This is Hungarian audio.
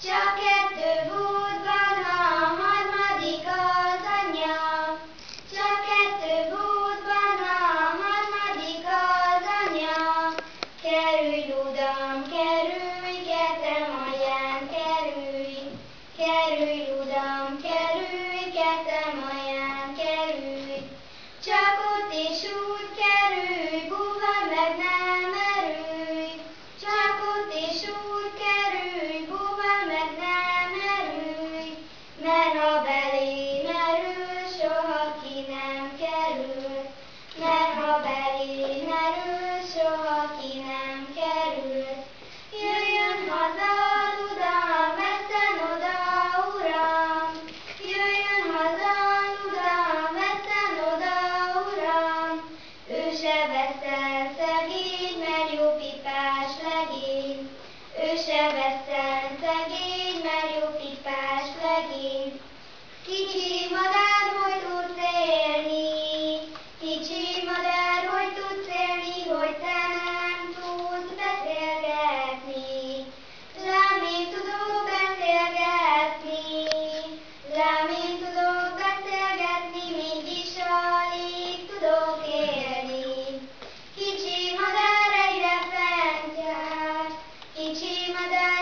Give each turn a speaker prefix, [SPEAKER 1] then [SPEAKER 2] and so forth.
[SPEAKER 1] Csak kettő volt benne, a harmadik az anyja. Csak kettő volt benne, a harmadik az anyja. Kerülj, udam, kerülj, kertem alján, kerülj. Kerülj, udam, kerülj, kertem alján, kerülj. Csak ott is úgy kerülj, buha meg nem erülj. Csak ott is úgy kerülj, buha meg nem erülj. Mert ha belé merül, soha ki nem kerül. Mert ha belé merül, soha ki nem kerül. Jöjjön haza, uram, vesszen oda, uram. Jöjjön haza, uram, vesszen oda, uram. Ő se vesz el szegény, mert jó pipás legény. Ő se vesz el szegény, mert jó pipás legény. Kicsi madár, hogy tudsz élni? Kicsi madár, hogy tudsz élni, hogy te nem tudsz beszélgetni? Lám, én tudok beszélgetni. Lám, én tudok beszélgetni, mégis alig tudok élni. Kicsi madár egyre fent jár. Kicsi madár